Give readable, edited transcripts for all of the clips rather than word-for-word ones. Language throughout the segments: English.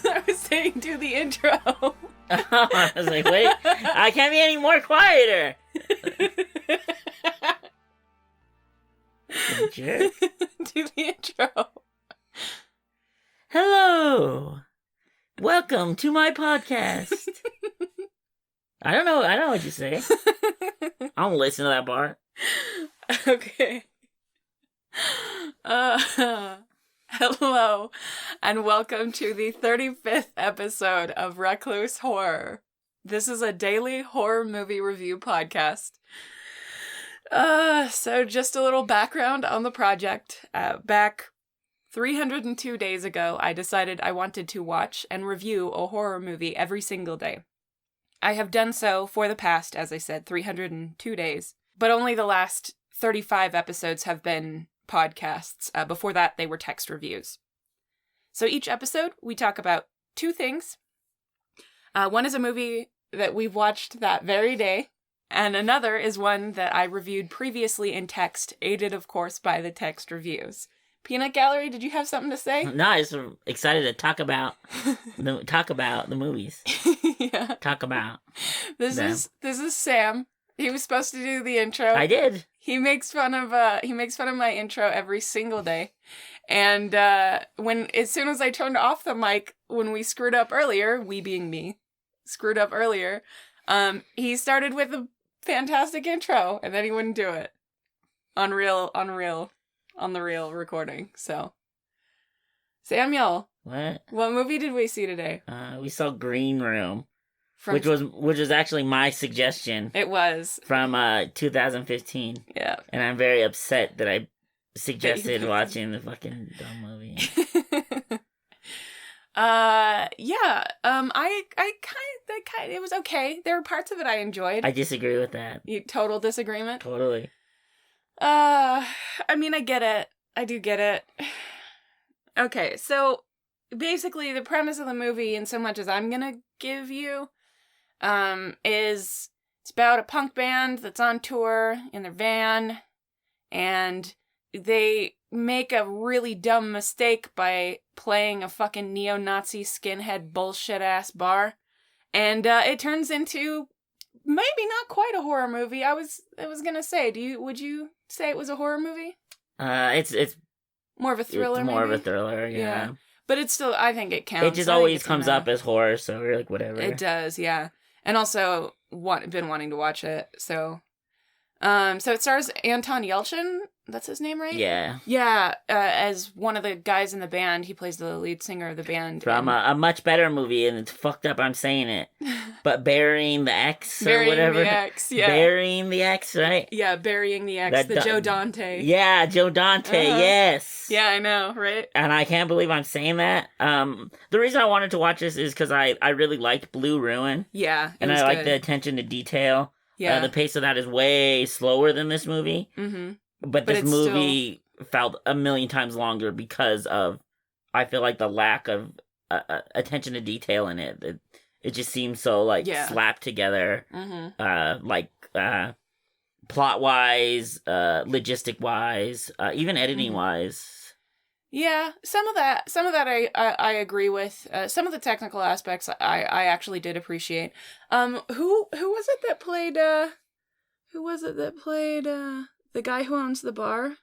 I was saying do the intro. I was like, wait, I can't be any more quieter. You jerk. Do the intro. Hello. Welcome to my podcast. I don't know what you say. I don't listen to that part. Okay. Hello, and welcome to the 35th episode of Recluse Horror. This is a daily horror movie review podcast. So just a little background on the project. Back 302 days ago, I decided I wanted to watch and review a horror movie every single day. I have done so for the past, as I said, 302 days, but only the last 35 episodes have been podcasts. Before that, they were text reviews. So each episode, we talk about two things. One is a movie that we've watched that very day, and another is one that I reviewed previously in text, aided, of course, by the text reviews. Peanut Gallery, did you have something to say? No, I'm just excited to talk about the movies. Yeah. Talk about This them. is Sam. He was supposed to do the intro. I did. He makes fun of my intro every single day. And as soon as I turned off the mic when we screwed up earlier, we being me, screwed up earlier, he started with a fantastic intro and then he wouldn't do it. On the real recording. So Samuel, What movie did we see today? we saw Green Room, which was actually my suggestion. It was From 2015. Yeah. And I'm very upset that I suggested watching the fucking dumb movie. Yeah. It was okay. There were parts of it I enjoyed. I disagree with that. Total disagreement? Totally. I mean, I get it. I do get it. Okay, so basically the premise of the movie, in so much as I'm gonna give you, is it's about a punk band that's on tour in their van, and they make a really dumb mistake by playing a fucking neo-Nazi skinhead bullshit-ass bar, and it turns into maybe not quite a horror movie. I was gonna say, would you say it was a horror movie? It's more of a thriller. It's more maybe? of a thriller, yeah. But it's still, I think it counts. It just always comes up as horror, so we're like, whatever. It does, yeah. And also, been wanting to watch it, so. So it stars Anton Yelchin. That's his name, right? Yeah. Yeah, as one of the guys in the band. He plays the lead singer of the band. From a much better movie, and it's fucked up I'm saying it. But Burying the X or whatever. Burying the X, yeah. Burying the X, right? Yeah, Burying the X, Joe Dante. Yeah, Joe Dante, yes. Yeah, I know, right? And I can't believe I'm saying that. The reason I wanted to watch this is because I really liked Blue Ruin. Yeah, and I like the attention to detail. Yeah. The pace of that is way slower than this movie. Mm-hmm. But this movie felt a million times longer because of, I feel like, the lack of attention to detail in it. It just seems so, slapped together. Mm-hmm. Plot-wise, logistic-wise, even editing-wise. Yeah, some of that I agree with. Some of the technical aspects I actually did appreciate. Who was it that played the guy who owns the bar?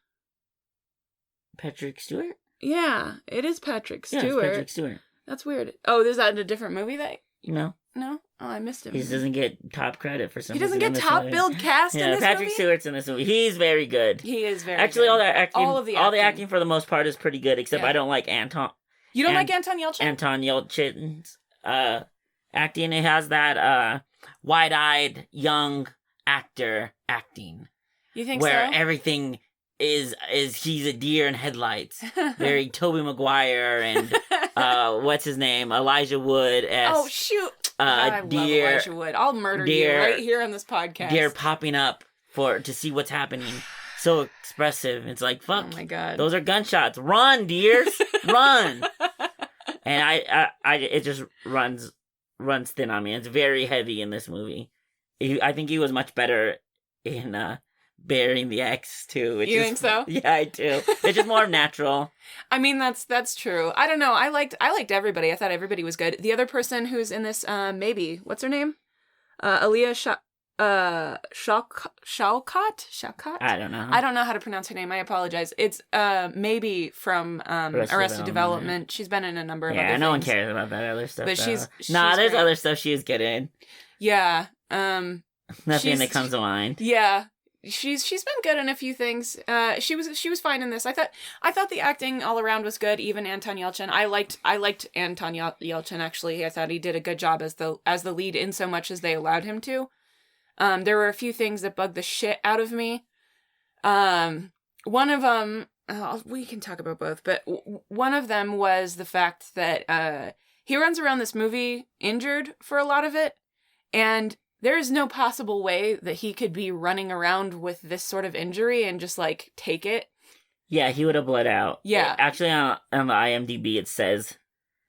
Patrick Stewart? Yeah, it is Patrick Stewart. Yeah, it's Patrick Stewart. That's weird. Oh, is that in a different movie No. No? Oh, I missed him. He doesn't get top credit for some reason. He doesn't get top billed cast in this Patrick movie? Stewart's in this movie. He's very good. He is very Actually, good. all the acting for the most part is pretty good, except I don't like Anton. You don't like Anton Yelchin? Anton Yelchin's acting. It has that wide-eyed young actor acting. You think where so? Everything is he's a deer in headlights. Very Tobey Maguire and what's his name? Elijah Wood as oh shoot. I love Elijah Wood. I'll murder you right here on this podcast. Deer popping up to see what's happening. So expressive. It's like, fuck. Oh my god. Those are gunshots. Run, deers. Run. And it just runs thin on me. It's very heavy in this movie. I think he was much better in burying the X too. You think so? Yeah, I do. It's just more natural. I mean, that's true. I don't know. I liked everybody. I thought everybody was good. The other person who's in this, maybe, what's her name? Aaliyah Shawkat? I don't know. I don't know how to pronounce her name. I apologize. It's maybe from Arrested Development. She's been in a number of other things. Yeah, no one cares about that other stuff. But she's there's other stuff she was good in. Yeah. Nothing that comes to mind. Yeah. She's been good in a few things. She was fine in this. I thought the acting all around was good. Even Anton Yelchin. I liked Anton Yelchin actually. I thought he did a good job as the lead in so much as they allowed him to. There were a few things that bugged the shit out of me. One of them, we can talk about both, but one of them was the fact that he runs around this movie injured for a lot of it, and there is no possible way that he could be running around with this sort of injury and just, like, take it. Yeah, he would have bled out. Yeah. Actually, on the IMDb, it says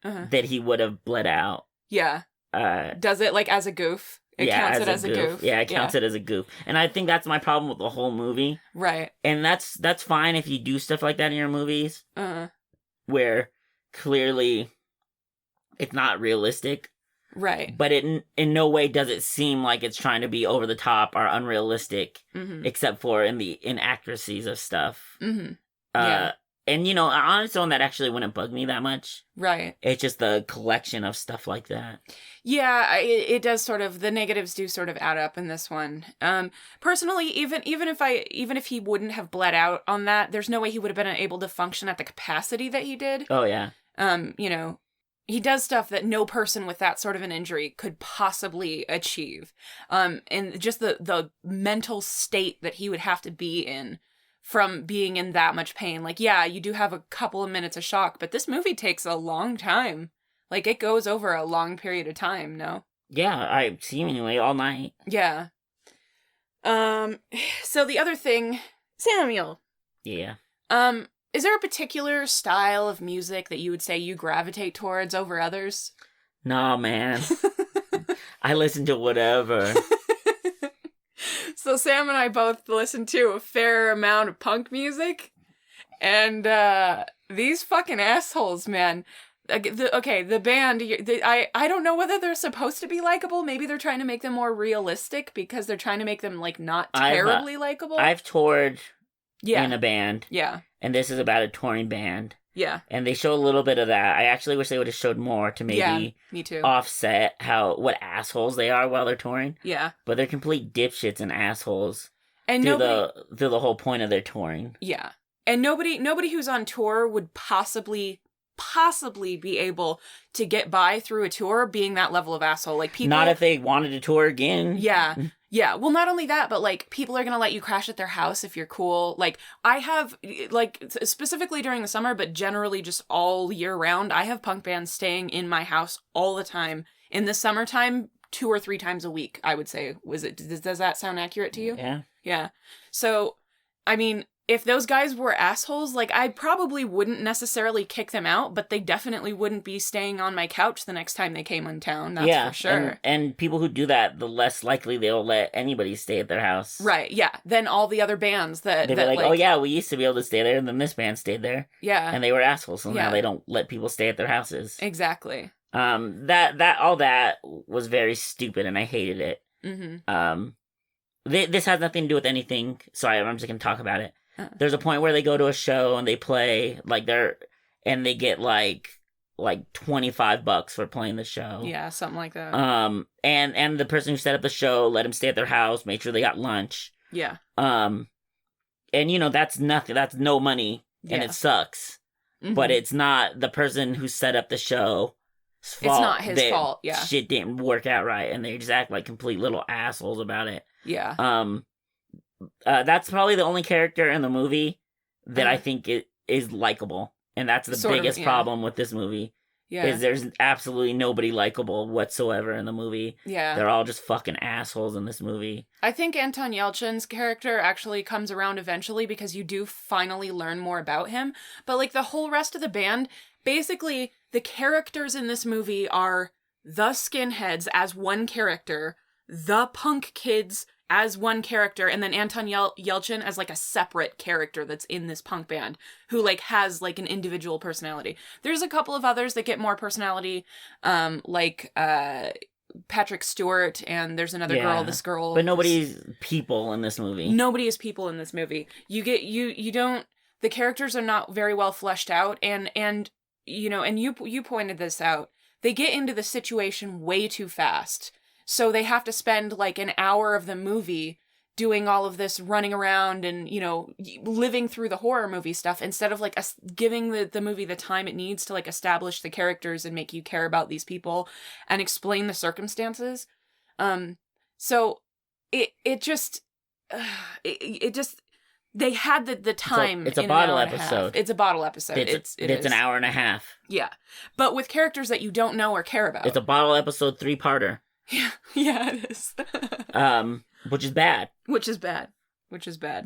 that he would have bled out. Yeah. Does it, like, as a goof? It counts it as a goof. Yeah, it counts it as a goof. And I think that's my problem with the whole movie. Right. And that's fine if you do stuff like that in your movies. Where clearly it's not realistic. Right. But in no way does it seem like it's trying to be over the top or unrealistic, except for in the inaccuracies of stuff. Yeah. And, you know, on its own, that actually wouldn't bug me that much. Right. It's just the collection of stuff like that. Yeah, it does sort of, the negatives do sort of add up in this one. Personally, even if he wouldn't have bled out on that, there's no way he would have been able to function at the capacity that he did. Oh, yeah. You know, he does stuff that no person with that sort of an injury could possibly achieve. And just the mental state that he would have to be in from being in that much pain. Like, yeah, you do have a couple of minutes of shock, but this movie takes a long time. Like, it goes over a long period of time, no? Yeah, seemingly all night. Yeah. So the other thing, Samuel. Yeah. Is there a particular style of music that you would say you gravitate towards over others? No, man. I listen to whatever. So Sam and I both listen to a fair amount of punk music. And these fucking assholes, man. The band, I don't know whether they're supposed to be likable. Maybe they're trying to make them more realistic because they're trying to make them, like, not terribly likable. I've toured in a band. Yeah. And this is about a touring band. Yeah. And they show a little bit of that. I actually wish they would have showed more to maybe me too. Offset what assholes they are while they're touring. Yeah. But they're complete dipshits and assholes and through the whole point of their touring. Yeah. And nobody who's on tour would possibly be able to get by through a tour being that level of asshole. Like, people, not if they wanted to tour again. Yeah. Yeah. Well, not only that, but, like, people are going to let you crash at their house if you're cool. Like, I have, like, specifically during the summer, but generally just all year round, I have punk bands staying in my house all the time. In the summertime, 2 or 3 times a week, I would say. Does that sound accurate to you? Yeah. Yeah. So, I mean, if those guys were assholes, like, I probably wouldn't necessarily kick them out, but they definitely wouldn't be staying on my couch the next time they came in town. That's for sure. And people who do that, the less likely they'll let anybody stay at their house. Right, yeah. Then all the other bands that... They'd be like, oh yeah, we used to be able to stay there, and then this band stayed there. Yeah. And they were assholes, so now they don't let people stay at their houses. Exactly. All that was very stupid, and I hated it. Mm-hmm. This has nothing to do with anything, so I'm just gonna talk about it. There's a point where they go to a show and they play, like, and they get like $25 for playing the show. Yeah, something like that. And the person who set up the show let them stay at their house, made sure they got lunch. Yeah. And you know, that's nothing. That's no money, and it sucks. Mm-hmm. But it's not the person who set up the show. Fault. It's not his fault. Yeah. Shit didn't work out right, and they just act like complete little assholes about it. Yeah. That's probably the only character in the movie that I think is likable. And that's the biggest problem with this movie. Yeah. Is there's absolutely nobody likable whatsoever in the movie. Yeah. They're all just fucking assholes in this movie. I think Anton Yelchin's character actually comes around eventually because you do finally learn more about him. But, like, the whole rest of the band, basically, the characters in this movie are the skinheads as one character, the punk kids as one character, and then Anton Yelchin as, like, a separate character that's in this punk band who, like, has, like, an individual personality. There's a couple of others that get more personality, like Patrick Stewart, and there's another girl, this girl. But nobody's people in this movie. Nobody is people in this movie. You don't, the characters are not very well fleshed out, and you know, and you pointed this out, they get into the situation way too fast. So they have to spend, like, an hour of the movie doing all of this running around and, you know, living through the horror movie stuff instead of, like, giving the movie the time it needs to, like, establish the characters and make you care about these people and explain the circumstances. So it just they had the time. It's a bottle episode. It's a bottle episode. It's an hour and a half. Yeah. But with characters that you don't know or care about. It's a bottle episode 3-parter. Yeah, it is. Which is bad. Which is bad.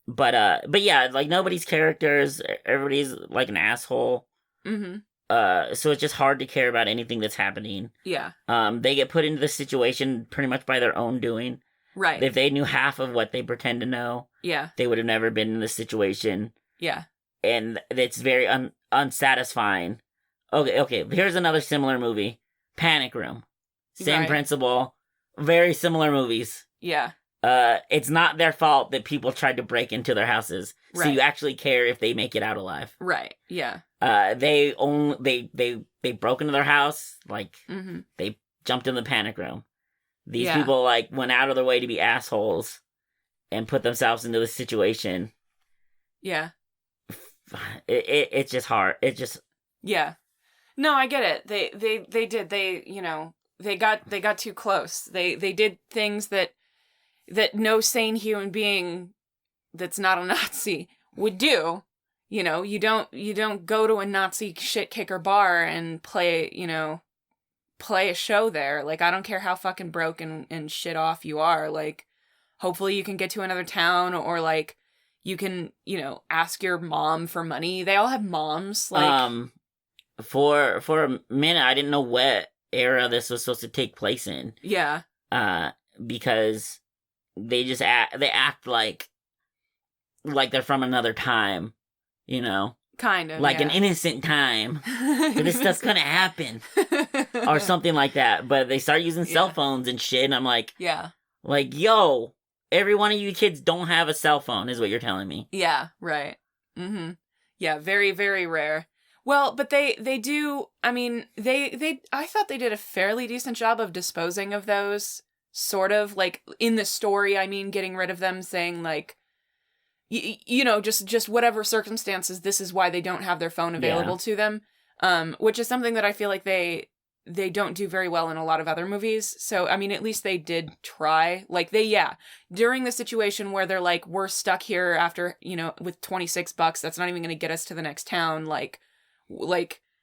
But yeah, like, nobody's characters, everybody's like an asshole. Mm-hmm. So it's just hard to care about anything that's happening. Yeah. They get put into this situation pretty much by their own doing. Right. If they knew half of what they pretend to know, yeah, they would have never been in this situation. Yeah. And it's very unsatisfying. Okay, here's another similar movie. Panic Room. Same principle. Very similar movies. Yeah. It's not their fault that people tried to break into their houses. Right. So you actually care if they make it out alive. Right. Yeah. They broke into their house, like, they jumped in the panic room. These people, like, went out of their way to be assholes and put themselves into the situation. Yeah. It's just hard. It just... Yeah. No, I get it. They did. They, you know, they got too close. They did things that no sane human being that's not a Nazi would do. You know, you don't go to a Nazi shit kicker bar and play a show there. Like, I don't care how fucking broke and shit off you are. Like, hopefully you can get to another town, or, like, you can, you know, ask your mom for money. They all have moms. Like, for a minute, I didn't know what era this was supposed to take place in. Yeah. Because they just act like they're from another time, you know? Kind of, like an innocent time. This stuff's gonna happen. Or something like that. But they start using cell phones and shit, and I'm like... Yeah. Like, yo, every one of you kids don't have a cell phone, is what you're telling me. Yeah, right. Mm-hmm. Yeah, very, very rare. Well, but they do, I mean, I thought they did a fairly decent job of disposing of those, sort of, like, in the story, I mean, getting rid of them, saying, like, you know, just whatever circumstances, this is why they don't have their phone available to them, which is something that I feel like they don't do very well in a lot of other movies. So, I mean, at least they did try. Like, during the situation where they're like, we're stuck here after, you know, with $26, that's not even going to get us to the next town, like,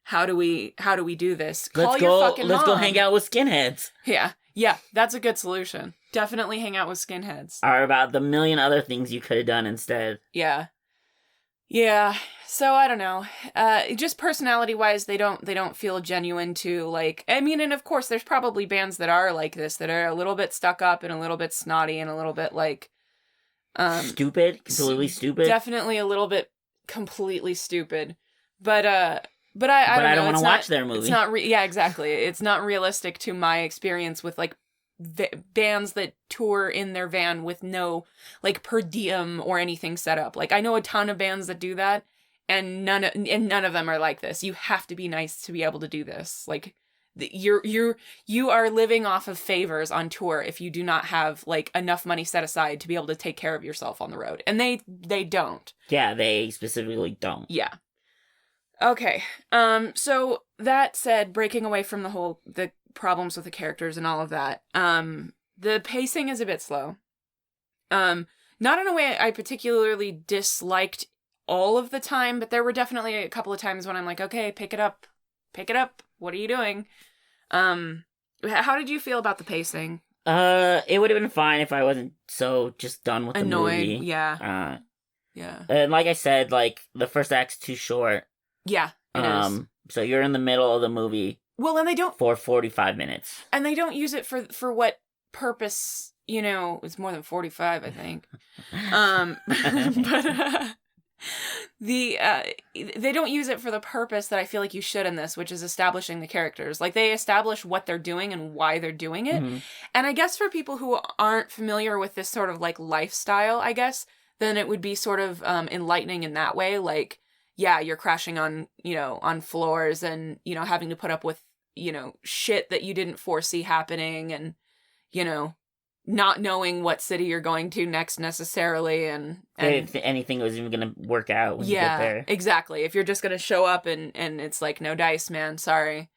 how do we do this? Call your fucking mom. Let's go hang out with skinheads. Yeah, that's a good solution. Definitely hang out with skinheads. Or about the million other things you could have done instead. Yeah. So I don't know. Just personality-wise, they don't feel genuine to, like, I mean, and of course there's probably bands that are like this, that are a little bit stuck up and a little bit snotty and a little bit, like, stupid, completely stupid. Definitely a little bit completely stupid. But I don't want to watch their movie. It's not exactly. It's not realistic to my experience with, like, bands that tour in their van with no, like, per diem or anything set up. Like, I know a ton of bands that do that, and none of them are like this. You have to be nice to be able to do this. Like, you are living off of favors on tour if you do not have, like, enough money set aside to be able to take care of yourself on the road, and they don't. Yeah, they specifically don't. Yeah. Okay. So that said, breaking away from the problems with the characters and all of that, the pacing is a bit slow. Not in a way I particularly disliked all of the time, but there were definitely a couple of times when I'm like, okay, pick it up. What are you doing? How did you feel about the pacing? It would have been fine if I wasn't so just done with the movie. Yeah. And like I said, like, the first act's too short. Yeah, it is. So you're in the middle of the movie. Well, and they don't... For 45 minutes. And they don't use it for what purpose you know, it's more than 45, I think. But they don't use it for the purpose that I feel like you should in this, which is establishing the characters. Like, they establish what they're doing and why they're doing it. Mm-hmm. And I guess for people who aren't familiar with this sort of, like, lifestyle, I guess, then it would be sort of enlightening in that way. Like, yeah, you're crashing on, you know, on floors and, you know, having to put up with, you know, shit that you didn't foresee happening and, you know, not knowing what city you're going to next necessarily, and if anything was even going to work out when you get there. Exactly. If you're just going to show up and it's like, no dice, man, sorry.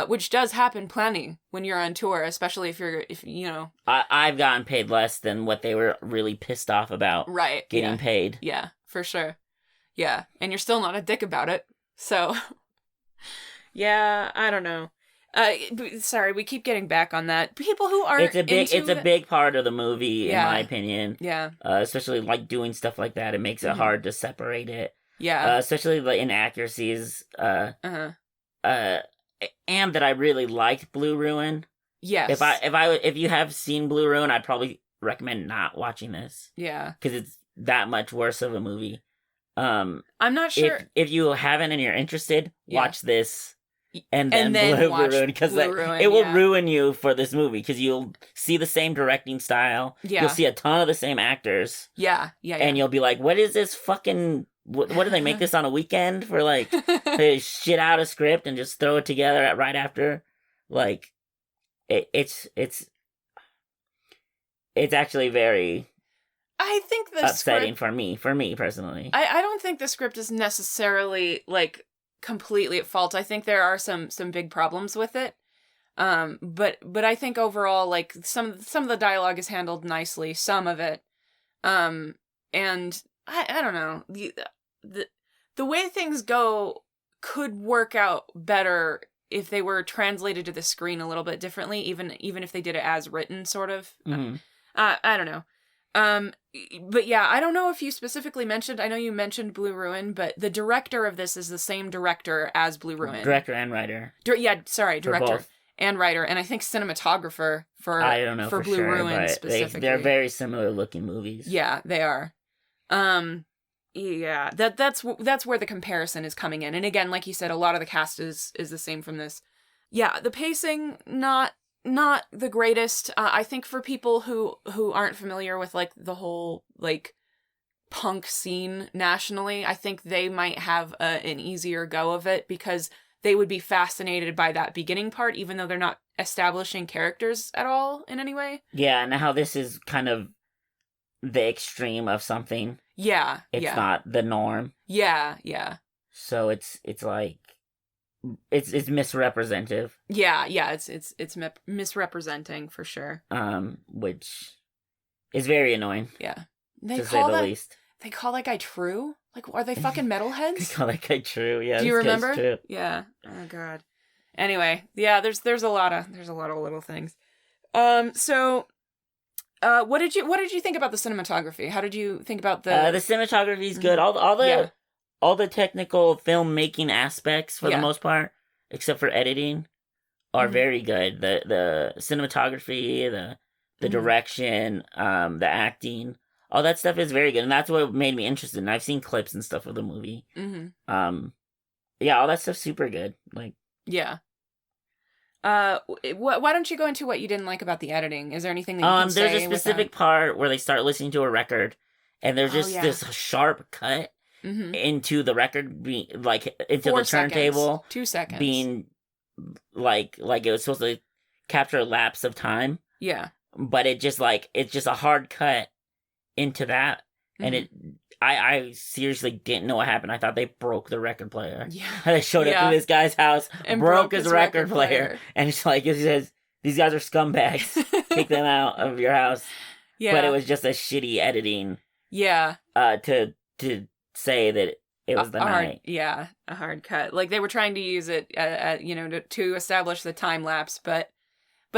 Which does happen plenty when you're on tour, especially if you know. I've gotten paid less than what they were really pissed off about. Right. Getting paid. Yeah, for sure. Yeah, and you're still not a dick about it. So, yeah, I don't know. Sorry, we keep getting back on that. People who aren't it's a big part of the movie, in my opinion. Yeah. Especially, like, doing stuff like that, it makes it hard to separate it. Yeah. Especially the inaccuracies. And that I really liked Blue Ruin. Yes. If you have seen Blue Ruin, I'd probably recommend not watching this. Yeah. Because it's that much worse of a movie. I'm not sure. If you haven't and you're interested, watch this. And then Blue Ruin, because it will ruin you for this movie, because you'll see the same directing style. Yeah. You'll see a ton of the same actors. Yeah. And you'll be like, what is this fucking... What do they make this on a weekend for, like, they shit out a script and just throw it together right after? Like, it's actually very... I think the upsetting script... for me personally. I don't think the script is necessarily, like, completely at fault. I think there are some big problems with it. But I think overall, like, some of the dialogue is handled nicely, some of it. And I don't know. The way things go could work out better if they were translated to the screen a little bit differently, even if they did it as written, sort of. Mm-hmm. I don't know. But yeah, I don't know if you specifically mentioned, I know you mentioned Blue Ruin, but the director of this is the same director as Blue Ruin. Director and writer. Director and writer, and I think cinematographer for I don't know for Blue sure, Ruin but specifically. They're very similar looking movies. Yeah, they are. Yeah, that's where the comparison is coming in. And again, like you said, a lot of the cast is the same from this. Yeah, the pacing, not the greatest. I think for people who aren't familiar with, like, the whole, like, punk scene nationally, I think they might have an easier go of it, because they would be fascinated by that beginning part, even though they're not establishing characters at all in any way. Yeah, and how this is kind of the extreme of something. Yeah, it's not the norm. Yeah. So it's like it's misrepresentative. Yeah, it's misrepresenting for sure. Which is very annoying. Yeah, to say the least. They call that guy True? Like, are they fucking metalheads? They call that guy True. Yeah. Do you remember? True. Yeah. Oh god. Anyway, yeah. There's a lot of little things. So, what did you think about the cinematography? How did you think about the cinematography is good. All the technical filmmaking aspects, for the most part, except for editing, are very good. The cinematography, the direction, the acting, all that stuff is very good, and that's what made me interested. And I've seen clips and stuff of the movie. Mm-hmm. Yeah, all that stuff's super good. Like, yeah. Why don't you go into what you didn't like about the editing? Is there anything that you can say? There's a specific part where they start listening to a record, and there's just this sharp cut. Mm-hmm. Into the record, into 4 the turntable. 2 seconds. Being like it was supposed to capture a lapse of time. Yeah. But it's just a hard cut into that. Mm-hmm. And I seriously didn't know what happened. I thought they broke the record player. Yeah. They showed up to this guy's house, and broke his record player. And it says, these guys are scumbags. Kick them out of your house. Yeah. But it was just a shitty editing. Yeah. To say that it was the night. A hard cut. Like, they were trying to use it, to establish the time lapse, but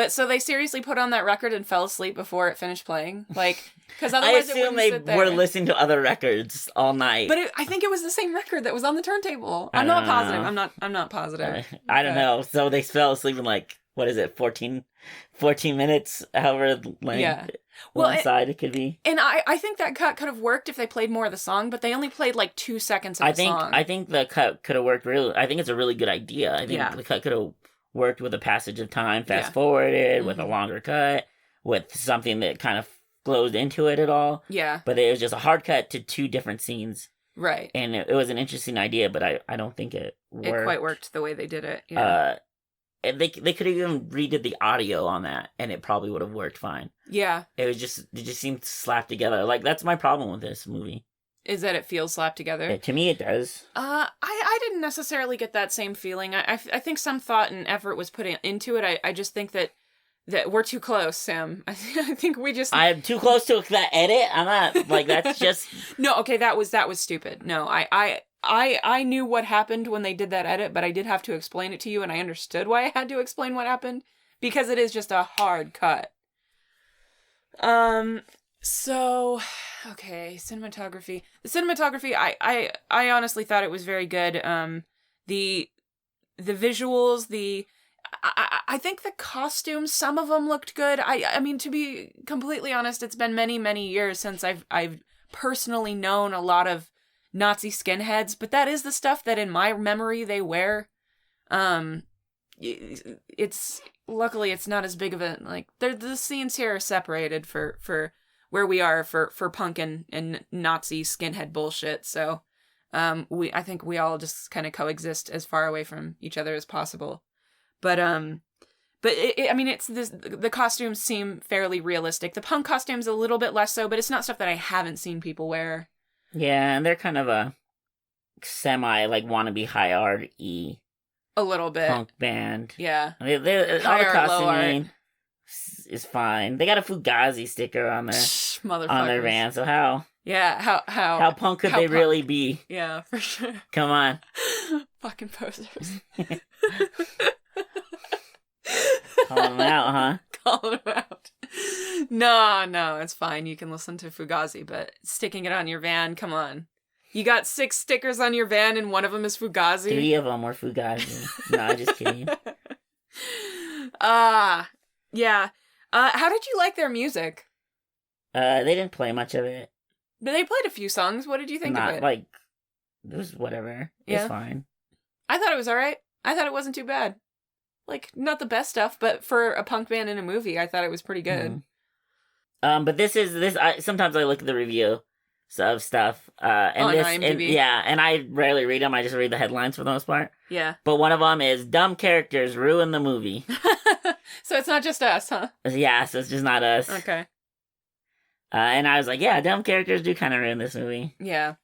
so they seriously put on that record and fell asleep before it finished playing? Like, because otherwise I assume they were listening to other records all night. But I think it was the same record that was on the turntable. I'm not positive. I'm not positive. I don't know. So they fell asleep in, like, what is it, 14 minutes, however length one side it could be. And I think that cut could have worked if they played more of the song, but they only played like 2 seconds of the song. I think the cut could have worked really. I think it's a really good idea. I think the cut could have worked with a passage of time, fast forwarded, with a longer cut, with something that kind of flows into it at all. Yeah. But it was just a hard cut to 2 different scenes. Right. And it was an interesting idea, but I don't think it worked. It quite worked the way they did it. Yeah. They could have even redid the audio on that, and it probably would have worked fine. Yeah. It just seemed slapped together. Like, that's my problem with this movie. Is that it feels slapped together? To me, it does. I didn't necessarily get that same feeling. I think some thought and effort was put into it. I just think that we're too close, Sam. I think we just... I'm too close to that edit? I'm not... Like, that's just... No, okay, that was stupid. No, I knew what happened when they did that edit, but I did have to explain it to you, and I understood why I had to explain what happened, because it is just a hard cut. So, okay, cinematography. The cinematography, I honestly thought it was very good. The visuals, I think the costumes, some of them looked good. I mean, to be completely honest, it's been many, many years since I've personally known a lot of Nazi skinheads, but that is the stuff that in my memory they wear. Luckily it's not as big of a, like, the scenes here are separated for where we are for punk and Nazi skinhead bullshit. So, I think we all just kind of coexist as far away from each other as possible. But the costumes seem fairly realistic. The punk costume's a little bit less so, but it's not stuff that I haven't seen people wear. Yeah, and they're kind of a semi, like, wannabe high art-y. A little bit. Punk band. Yeah. All the costuming is fine. They got a Fugazi sticker on their van, so how? Yeah, how punk could they really be? Yeah, for sure. Come on. Fucking posers. Calling them out, huh? Calling them out. No, it's fine. You can listen to Fugazi, but sticking it on your van, come on. You got 6 stickers on your van and one of them is Fugazi? 3 of them were Fugazi. No, just kidding. Yeah. How did you like their music? They didn't play much of it. But they played a few songs. What did you think of it? Like, it was whatever. Yeah. It's fine. I thought it was alright. I thought it wasn't too bad. Like, not the best stuff, but for a punk band in a movie, I thought it was pretty good. Mm-hmm. But sometimes I look at the review of stuff, and on this, IMDb. and I rarely read them. I just read the headlines for the most part. Yeah. But one of them is dumb characters ruin the movie. So it's not just us, huh? Yeah, so it's just not us. Okay. And I was like, yeah, dumb characters do kind of ruin this movie. Yeah.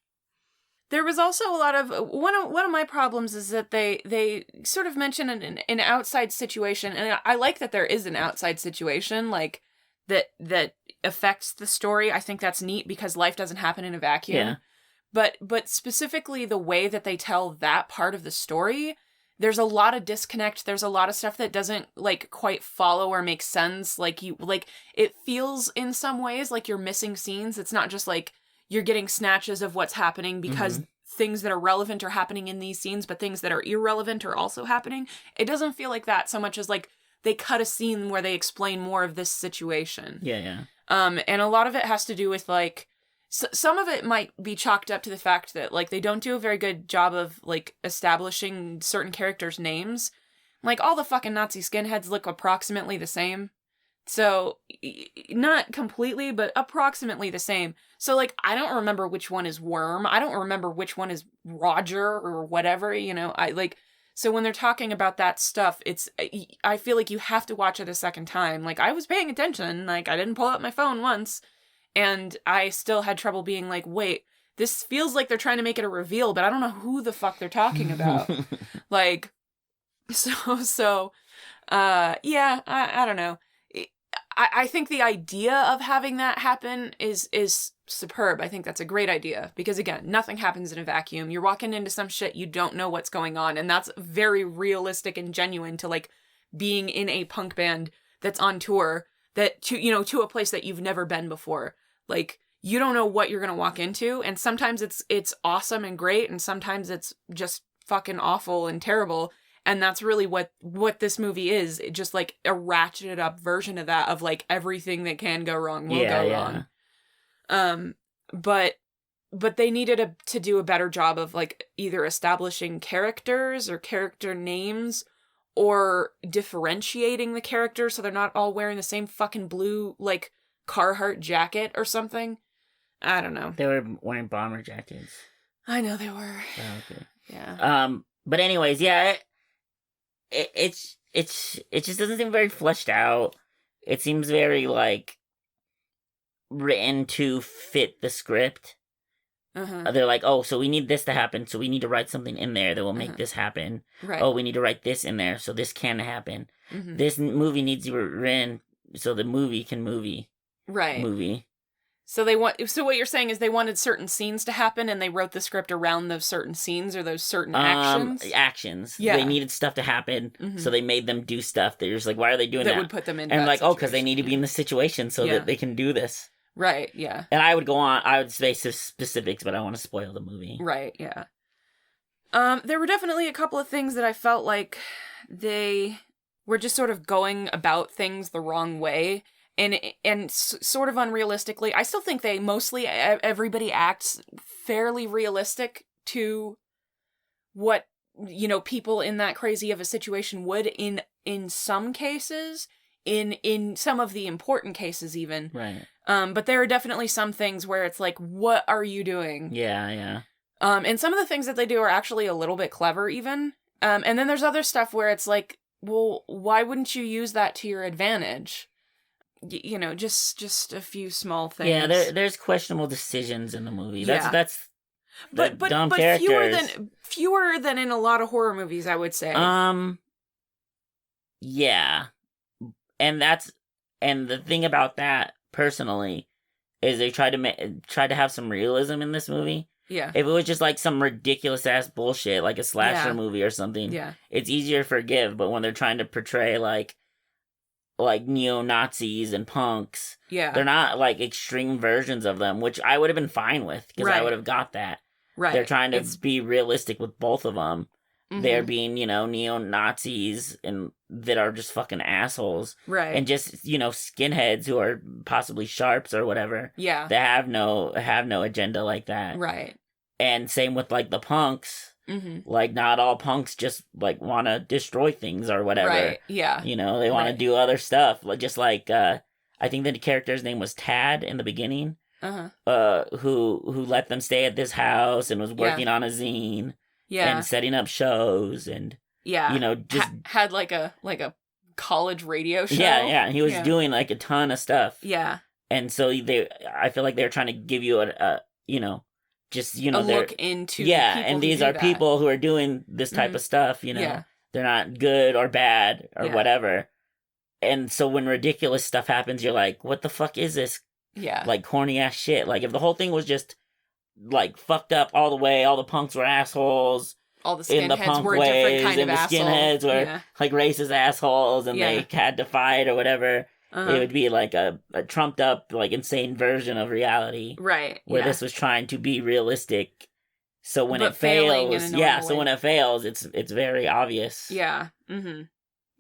There was also a lot of one of my problems is that they sort of mention an outside situation, and I like that there is an outside situation like that affects the story. I think that's neat because life doesn't happen in a vacuum. Yeah. But specifically the way that they tell that part of the story, there's a lot of disconnect. There's a lot of stuff that doesn't like quite follow or make sense. Like it feels in some ways like you're missing scenes. It's not just like you're getting snatches of what's happening because things that are relevant are happening in these scenes, but things that are irrelevant are also happening. It doesn't feel like that so much as like they cut a scene where they explain more of this situation. Yeah. And a lot of it has to do with like, some of it might be chalked up to the fact that like they don't do a very good job of like establishing certain characters' names. Like all the fucking Nazi skinheads look approximately the same. So, not completely, but approximately the same. So, like, I don't remember which one is Worm. I don't remember which one is Roger or whatever, you know. So when they're talking about that stuff, I feel like you have to watch it a second time. Like, I was paying attention. Like, I didn't pull out my phone once. And I still had trouble being like, wait, this feels like they're trying to make it a reveal, but I don't know who the fuck they're talking about. Like, yeah, I don't know. I think the idea of having that happen is superb. I think that's a great idea because again, nothing happens in a vacuum. You're walking into some shit, you don't know what's going on, and that's very realistic and genuine to like being in a punk band that's on tour to a place that you've never been before. Like you don't know what you're going to walk into, and sometimes it's awesome and great, and sometimes it's just fucking awful and terrible. And that's really what this movie is. It just like a ratcheted up version of that, of like everything that can go wrong will go wrong. But they needed to do a better job of like either establishing characters or character names or differentiating the characters so they're not all wearing the same fucking blue like Carhartt jacket or something. I don't know. They were wearing bomber jackets. I know they were. Oh, okay. Yeah. But anyways, yeah, it just doesn't seem very fleshed out. It seems very like written to fit the script. They're like, oh, so we need this to happen, so we need to write something in there that will make this happen. Right. Oh, we need to write this in there, so this can happen. This movie needs to be written so the movie can movie. Right. Movie. So what you're saying is they wanted certain scenes to happen and they wrote the script around those certain scenes or those certain actions? Actions. Yeah. They needed stuff to happen, so they made them do stuff that you're just like, why are they doing that? That would put them in and that like, because they need to be in this situation so that they can do this. Right, yeah. And I would say specifics, but I don't want to spoil the movie. Right, yeah. There were definitely a couple of things that I felt like they were just sort of going about things the wrong way. And sort of unrealistically. I still think everybody acts fairly realistic to what, people in that crazy of a situation would in some cases, in some of the important cases even. Right. But there are definitely some things where it's like, what are you doing? Yeah, yeah. And some of the things that they do are actually a little bit clever even. And then there's other stuff where it's like, well, why wouldn't you use that to your advantage? Just a few small things. Yeah, there's questionable decisions in the movie. That's but characters. fewer than in a lot of horror movies, I would say. Yeah, and the thing about that personally is they tried to have some realism in this movie. Yeah. If it was just like some ridiculous ass bullshit, like a slasher movie or something, it's easier to forgive. But when they're trying to portray like neo-Nazis and punks. Yeah. They're not like extreme versions of them, which I would have been fine with because I would have got that. Right. They're trying to be realistic with both of them. They're being, neo-Nazis and that are just fucking assholes. Right. And just, skinheads who are possibly sharps or whatever. Yeah. That have no agenda like that. Right. And same with like the punks. Like, not all punks just, like, want to destroy things or whatever. Right, yeah. They want to do other stuff. Just like, I think the character's name was Tad in the beginning. Who let them stay at this house and was working on a zine. Yeah. And setting up shows and, just... had, like a college radio show. Yeah. He was doing, like, a ton of stuff. Yeah. And so I feel like they're trying to give you a look into and these are people who are doing this type of stuff, they're not good or bad or whatever. And so when ridiculous stuff happens, you're like, what the fuck is this? Yeah. Like corny ass shit. Like if the whole thing was just like fucked up all the way, all the punks were assholes. All the skinheads were a different kind of asshole. And the skinheads were like racist assholes and they had to fight or whatever. It would be like a trumped up, like insane version of reality. Right. Where this was trying to be realistic. So when it fails, when it fails, it's very obvious. Yeah. Mm-hmm.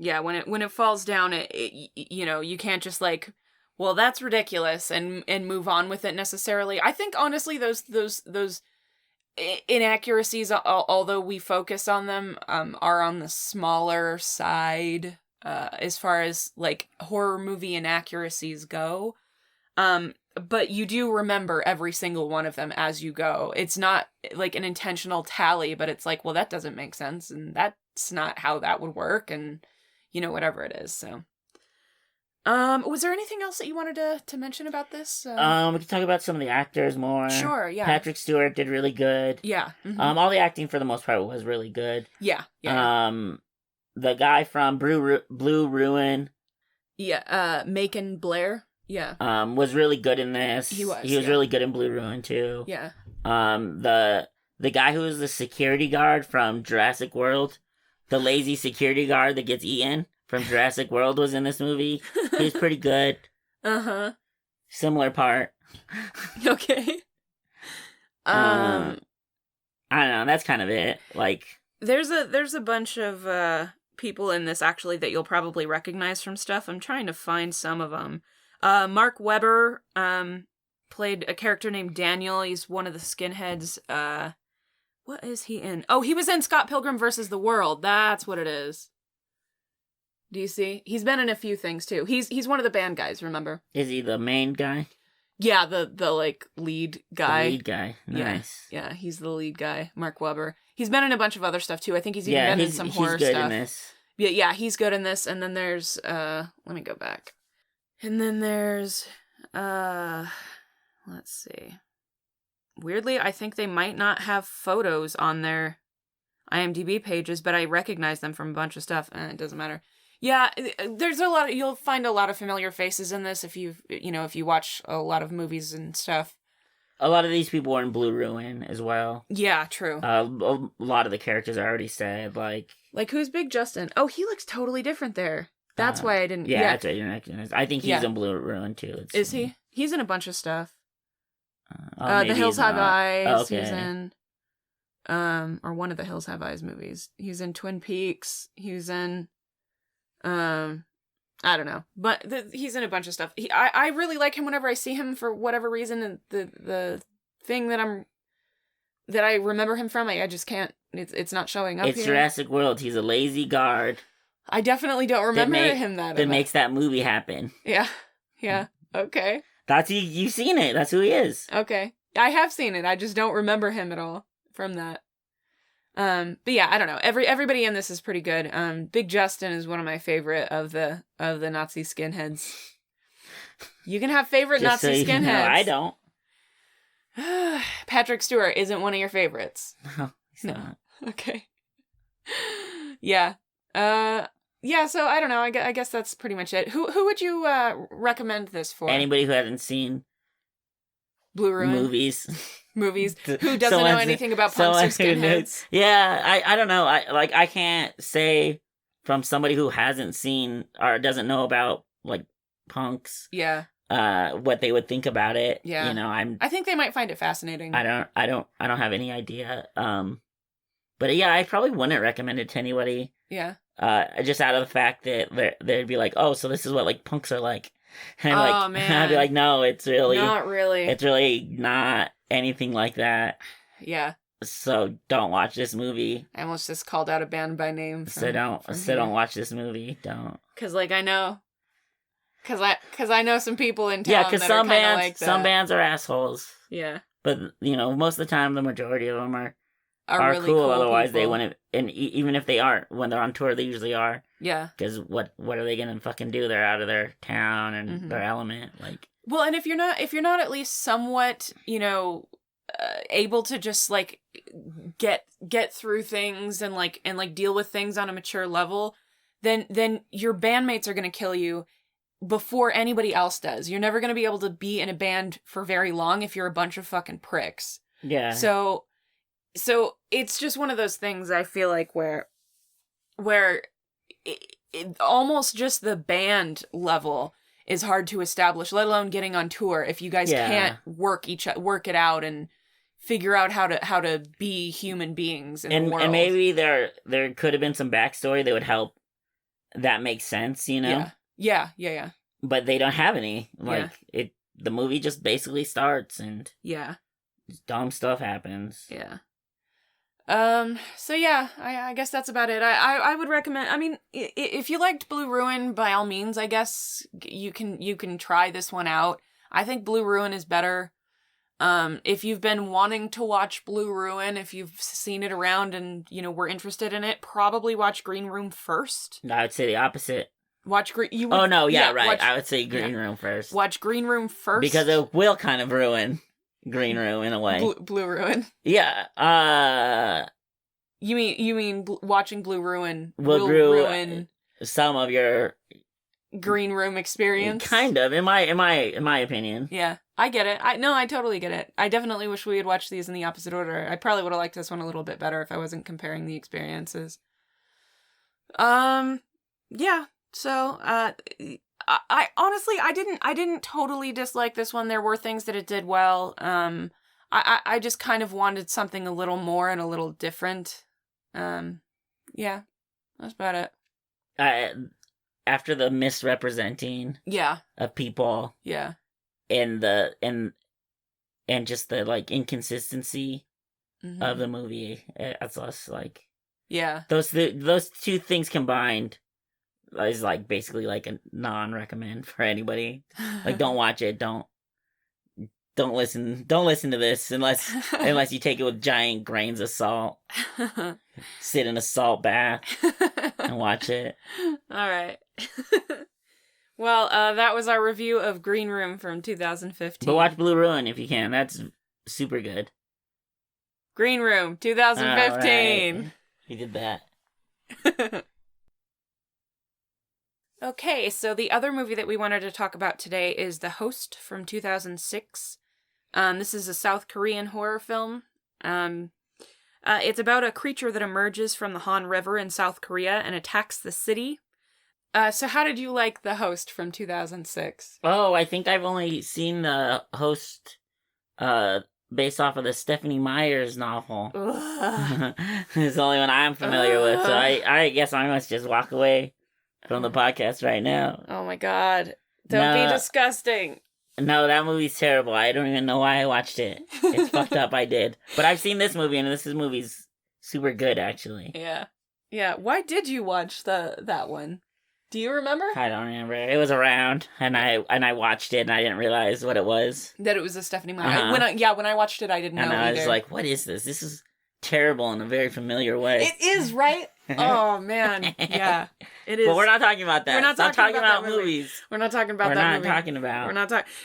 Yeah, when it falls down, it you can't just like, well, that's ridiculous and move on with it necessarily. I think honestly those inaccuracies, although we focus on them, are on the smaller side. As far as, like, horror movie inaccuracies go. But you do remember every single one of them as you go. It's not, like, an intentional tally, but it's like, well, that doesn't make sense, and that's not how that would work, and, whatever it is, so. Was there anything else that you wanted to mention about this? We can talk about some of the actors more. Sure, yeah. Patrick Stewart did really good. Yeah. Mm-hmm. All the acting, for the most part, was really good. Yeah. The guy from Blue Ruin. Yeah, Macon Blair. Yeah. Was really good in this. He was really good in Blue Ruin, too. Yeah. The guy who was the security guard from Jurassic World, the lazy security guard that gets eaten from Jurassic World was in this movie. He was pretty good. Uh-huh. Similar part. Okay. I don't know, that's kind of it. Like... There's a bunch of people in this actually that you'll probably recognize from stuff. I'm trying to find some of them. Mark Webber played a character named Daniel. He's one of the skinheads. What is he in? Oh, he was in Scott Pilgrim versus the World. That's what it is. Do you see? He's been in a few things too. He's one of the band guys, remember? Is he the main guy? Yeah, the like lead guy. The lead guy. Nice. Yeah, he's the lead guy, Mark Webber. He's been in a bunch of other stuff too. I think he's even been in some horror stuff. He's good in this. Yeah, he's good in this. And then there's let me go back. And then there's let's see. Weirdly, I think they might not have photos on their IMDb pages, but I recognize them from a bunch of stuff. It doesn't matter. Yeah, there's you'll find a lot of familiar faces in this if you watch a lot of movies and stuff. A lot of these people are in Blue Ruin as well. Yeah, true. A lot of the characters I already said, like who's Big Justin? Oh, he looks totally different there. That's why I didn't. Yeah, that's what I didn't recognize. I think he's in Blue Ruin too. Is he? He's in a bunch of stuff. The Hills Have Eyes. Oh, okay. He's in, or one of the Hills Have Eyes movies. He's in Twin Peaks. He was in, I don't know, but he's in a bunch of stuff. I really like him whenever I see him for whatever reason. And the thing that I remember him from, I just can't. It's not showing up. It's here. Jurassic World. He's a lazy guard. I definitely don't remember him that makes that movie happen. Yeah. Okay. You've seen it. That's who he is. Okay. I have seen it. I just don't remember him at all from that. But yeah, I don't know. Everybody in this is pretty good. Big Justin is one of my favorite of the Nazi skinheads. You can have favorite Nazi skinheads. No, I don't. Patrick Stewart isn't one of your favorites. No, he's not. Okay. Yeah. Yeah, so I don't know. I guess that's pretty much it. Who would you recommend this for? Anybody who hasn't seen Blue Ruin movies. Who doesn't know anything about punks or skinheads? Yeah, I don't know. I can't say from somebody who hasn't seen or doesn't know about like punks. Yeah. What they would think about it. Yeah. You know, I think they might find it fascinating. I don't have any idea. But yeah, I probably wouldn't recommend it to anybody. Yeah. Just out of the fact that they'd be like, oh, so this is what like punks are like. And man. I'd be like, no, it's really not really. It's really not anything like that. Yeah. So don't watch this movie. I almost just called out a band by name. Don't watch this movie. Don't. Cause I know. Cause I know some people in town. Yeah, because some bands are assholes. Yeah. But most of the time, the majority of them are really cool. Otherwise, people. they wouldn't. And even if they aren't, when they're on tour, they usually are. Yeah. Because what are they gonna fucking do? They're out of their town and their element. Like. Well, and if you're not at least somewhat, able to just like get through things and deal with things on a mature level, then your bandmates are gonna kill you before anybody else does. You're never gonna be able to be in a band for very long if you're a bunch of fucking pricks. Yeah. So it's just one of those things I feel like where it almost just the band level is hard to establish, let alone getting on tour if you guys can't work it out and figure out how to be human beings in the world. And maybe there could have been some backstory that would help that make sense, Yeah. But they don't have any. The movie just basically starts and dumb stuff happens. Yeah. So yeah, I guess that's about it. I would recommend, I mean, if you liked Blue Ruin, by all means, I guess you can try this one out. I think Blue Ruin is better. If you've been wanting to watch Blue Ruin, if you've seen it around and, were interested in it, probably watch Green Room first. I would say the opposite. Watch Green... right. I would say Green Room first. Watch Green Room first. Because it will kind of ruin Green Room in a way. Blue Ruin. Yeah. You mean watching Blue Ruin will ruin some of your Green Room experience? Kind of, in my opinion. Yeah, I get it. I totally get it. I definitely wish we had watched these in the opposite order. I probably would have liked this one a little bit better if I wasn't comparing the experiences. Yeah. So, I honestly, I didn't totally dislike this one. There were things that it did well. I just kind of wanted something a little more and a little different Yeah, that's about it. After the misrepresenting of people. Yeah. And just the, like, inconsistency of the movie. It's less, like... Yeah. Those two things combined is, like, basically, like, a non-recommend for anybody. Like, don't watch it. Don't listen to this unless you take it with giant grains of salt. Sit in a salt bath and watch it. All right. Well, that was our review of Green Room from 2015. But watch Blue Ruin if you can. That's super good. Green Room 2015. Right. He did that. Okay, so the other movie that we wanted to talk about today is The Host from 2006. This is a South Korean horror film. It's about a creature that emerges from the Han River in South Korea and attacks the city. So how did you like The Host from 2006? Oh, I think I've only seen The Host based off of the Stephanie Meyer's novel. It's the only one I'm familiar with, so I guess I must just walk away from the podcast right now. Oh my god. Don't be disgusting. No, that movie's terrible. I don't even know why I watched it. It's fucked up I did. But I've seen this movie, and this movie's super good, actually. Yeah. Yeah. Why did you watch that one? Do you remember? I don't remember. It was around, and I watched it, and I didn't realize what it was. That it was a Stephanie Meyer. When I watched it, I didn't know either. And I was like, what is this? This is terrible in a very familiar way. It is, right? Oh, man. Yeah, it is. But we're not talking about that. We're not talking about movies. We're not talking about that movie.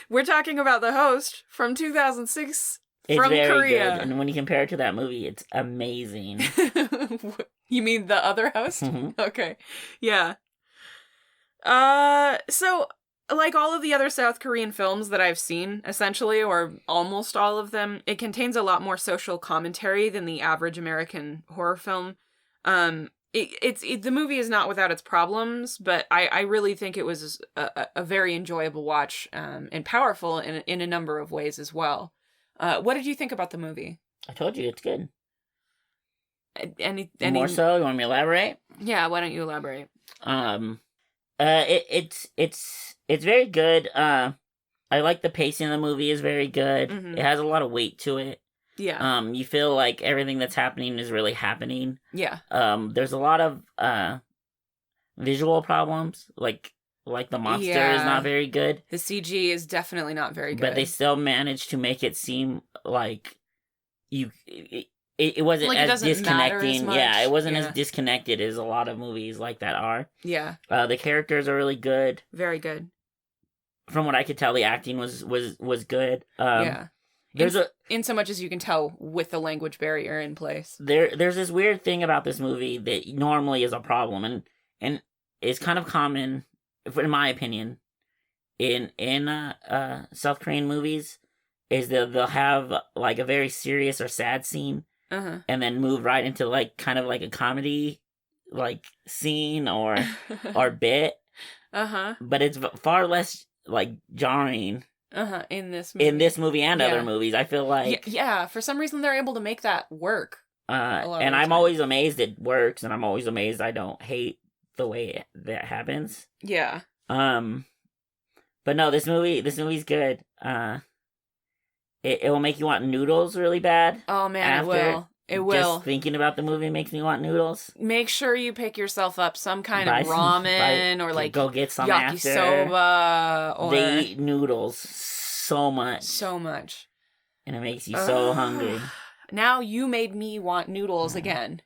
We're talking about The Host from 2006 from very Korea. Good. And when you compare it to that movie, it's amazing. You mean The Other Host? Mm-hmm. Okay. Yeah. So, like all of the other South Korean films that I've seen, essentially, or almost all of them, it contains a lot more social commentary than the average American horror film. The movie is not without its problems, but I really think it was a very enjoyable watch, and powerful in a number of ways as well. What did you think about the movie? I told you, it's good. Any more so? You want me to elaborate? Yeah, why don't you elaborate? It's very good. I like the pacing of the movie is very good. Mm-hmm. It has a lot of weight to it. Yeah. You feel like everything that's happening is really happening. Yeah. There's a lot of visual problems, like the monster is not very good. The CG is definitely not very good. But they still managed to make it seem like it wasn't like as disconnecting. It wasn't as disconnected as a lot of movies like that are. Yeah. The characters are really good. Very good. From what I could tell, the acting was good. Yeah. In so much as you can tell with the language barrier in place. There's this weird thing about this movie that normally is a problem and is kind of common, in my opinion, in South Korean movies, is that they'll have like a very serious or sad scene. Uh-huh. And then move right into like kind of like a comedy like scene or bit. Uh-huh. But it's far less like jarring. Uh-huh. In this movie and other movies, I feel like. Yeah, for some reason they're able to make that work. And I'm always amazed it works, and I'm always amazed I don't hate the way that happens. Yeah. But no, this movie's good. It will make you want noodles really bad. Oh man, it will. It will. Just thinking about the movie makes me want noodles. Make sure you pick yourself up some kind of ramen or like go get some yakisoba. Or they eat noodles so much. So much. And it makes you so hungry. Now you made me want noodles again.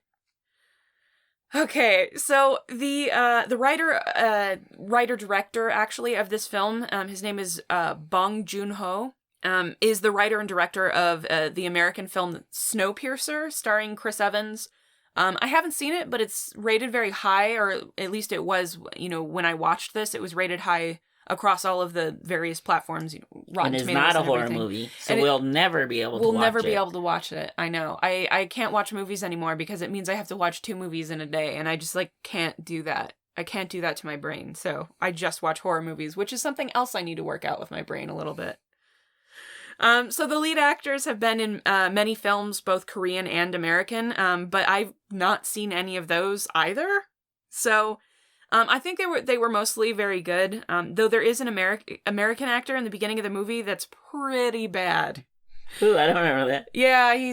Okay, so the writer director actually of this film, his name is Bong Joon-ho. Is the writer and director of the American film Snowpiercer, starring Chris Evans. I haven't seen it, but it's rated very high, or at least it was, when I watched this, it was rated high across all of the various platforms. Rotten Tomatoes, and it's not a horror movie, so we'll never be able to watch it. We'll never be able to watch it, I know. I can't watch movies anymore because it means I have to watch 2 movies in a day, and I just, can't do that. I can't do that to my brain, so I just watch horror movies, which is something else I need to work out with my brain a little bit. So the lead actors have been in many films, both Korean and American, but I've not seen any of those either. So I think they were mostly very good, though there is an American actor in the beginning of the movie that's pretty bad. Ooh, I don't remember that. Yeah, he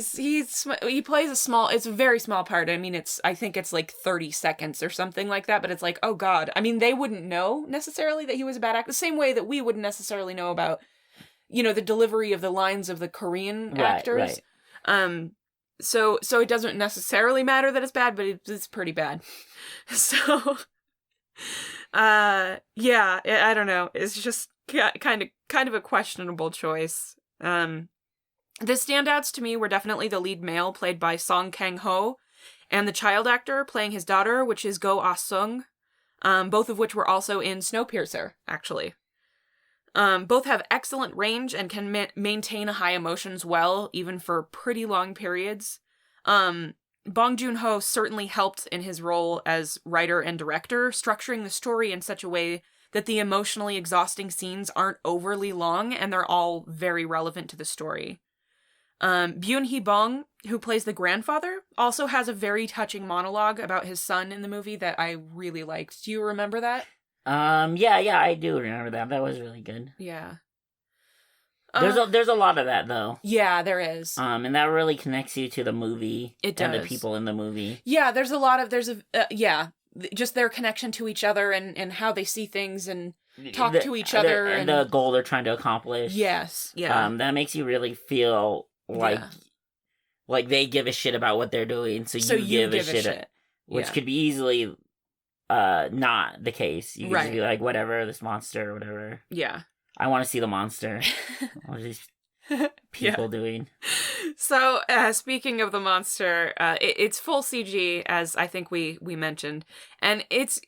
plays it's a very small part. I mean, I think it's like 30 seconds or something like that, but it's like, oh god. I mean, they wouldn't know necessarily that he was a bad actor, the same way that we wouldn't necessarily know about, the delivery of the lines of the Korean actors. Right. So it doesn't necessarily matter that it's bad, but it's pretty bad. So, yeah, I don't know. It's just kind of a questionable choice. The standouts to me were definitely the lead male, played by Song Kang-ho, and the child actor playing his daughter, which is Go Ah-sung, both of which were also in Snowpiercer, actually. Both have excellent range and can maintain high emotions well, even for pretty long periods. Bong Joon-ho certainly helped in his role as writer and director, structuring the story in such a way that the emotionally exhausting scenes aren't overly long, and they're all very relevant to the story. Byun Hee Bong, who plays the grandfather, also has a very touching monologue about his son in the movie that I really liked. Do you remember that? Yeah, I do remember that. That was really good. Yeah. There's a lot of that though. Yeah, there is. And that really connects you to the movie. It does. And the people in the movie. Yeah, just their connection to each other and how they see things and talk to each other and the goal they're trying to accomplish. Yes, yeah. That makes you really feel like they give a shit about what they're doing, so you give a shit. Which could be easily not the case. You could just be like, whatever, this monster, whatever. Yeah. I want to see the monster. What are these people doing? So, speaking of the monster, it's full CG, as I think we mentioned, and it's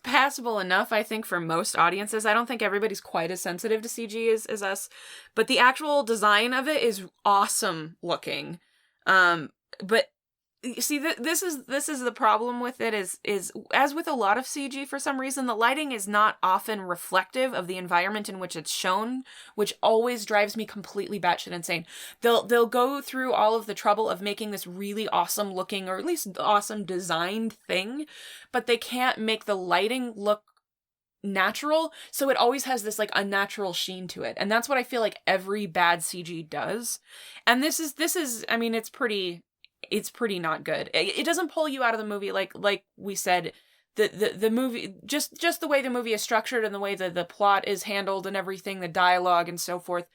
passable enough, I think, for most audiences. I don't think everybody's quite as sensitive to CG as us, but the actual design of it is awesome looking. But see, this is the problem with it is as with a lot of CG, for some reason, the lighting is not often reflective of the environment in which it's shown, which always drives me completely batshit insane. They'll go through all of the trouble of making this really awesome looking, or at least awesome designed thing, but they can't make the lighting look natural, so it always has this like unnatural sheen to it, and that's what I feel like every bad CG does. And this is I mean, it's pretty not good. It doesn't pull you out of the movie, like we said. The movie, just the way the movie is structured and the way the plot is handled and everything, the dialogue and so forth,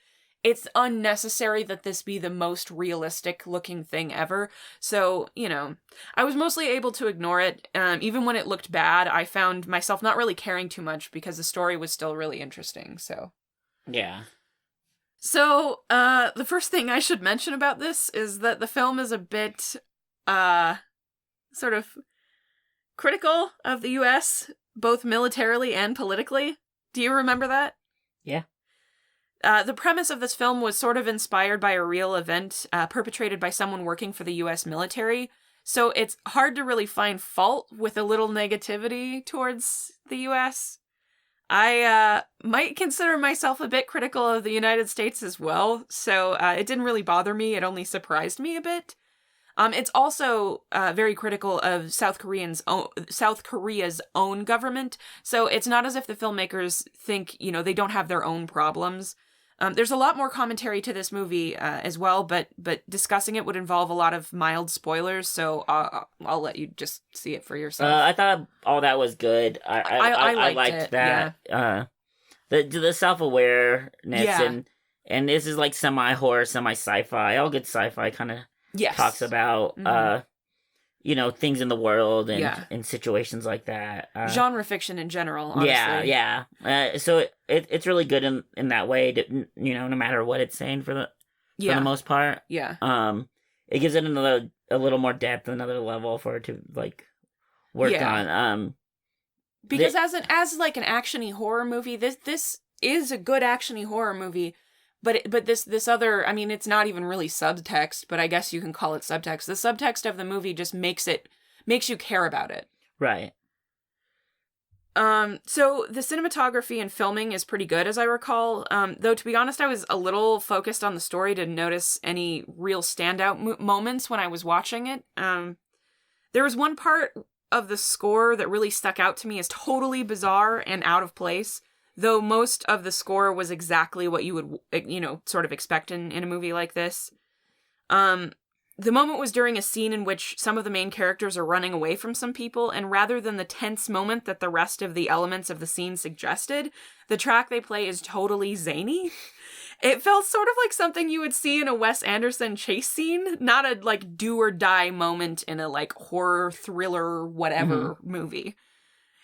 it's unnecessary that this be the most realistic looking thing ever. So, I was mostly able to ignore it. Even when it looked bad, I found myself not really caring too much because the story was still really interesting, so. Yeah. So, the first thing I should mention about this is that the film is a bit, sort of critical of the U.S., both militarily and politically. Do you remember that? Yeah. The premise of this film was sort of inspired by a real event, perpetrated by someone working for the U.S. military, so it's hard to really find fault with a little negativity towards the U.S., I might consider myself a bit critical of the United States as well, so it didn't really bother me. It only surprised me a bit. It's also very critical of South Korea's own government, so it's not as if the filmmakers think, they don't have their own problems. There's a lot more commentary to this movie as well, but discussing it would involve a lot of mild spoilers, so I'll let you just see it for yourself. I thought all that was good. I liked it, that. Yeah. The self-awareness and this is like semi-horror, semi-sci-fi. All good sci-fi kind of talks about things in the world and situations like that. Genre fiction in general, honestly. Yeah. So it's really good in that way, no matter what it's saying for the most part. Yeah. It gives it a little more depth, another level for it to work on. Because as an action-y horror movie, this is a good action-y horror movie. But this other, I mean, it's not even really subtext, but I guess you can call it subtext. The subtext of the movie just makes you care about it. Right. So the cinematography and filming is pretty good, as I recall. Though, to be honest, I was a little focused on the story to notice any real standout moments when I was watching it. There was one part of the score that really stuck out to me as totally bizarre and out of place, though most of the score was exactly what you would, sort of expect in a movie like this. The moment was during a scene in which some of the main characters are running away from some people, and rather than the tense moment that the rest of the elements of the scene suggested, the track they play is totally zany. It felt sort of like something you would see in a Wes Anderson chase scene, not a, like, do-or-die moment in a, like, horror, thriller, whatever movie.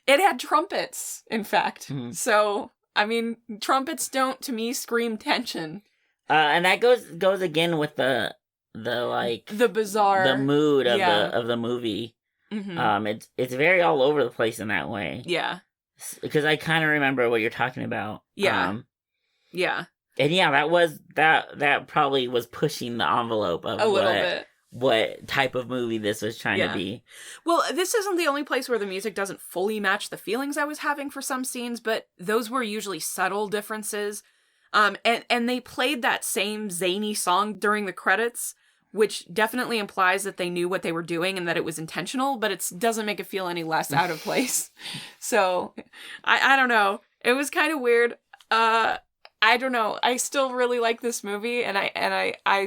It had trumpets, in fact. So, I mean, trumpets don't, to me, scream tension. And that goes again with the bizarre, the mood of the movie. It's very all over the place in that way. Yeah. Because I kind of remember what you're talking about. Yeah. Yeah. And yeah, that probably was pushing the envelope of a little bit. What type of movie this was trying to be. Well, this isn't the only place where the music doesn't fully match the feelings I was having for some scenes, but those were usually subtle differences. And they played that same zany song during the credits, which definitely implies that they knew what they were doing and that it was intentional, but it doesn't make it feel any less out of place. So, I don't know. It was kind of weird. I don't know. I still really like this movie, and I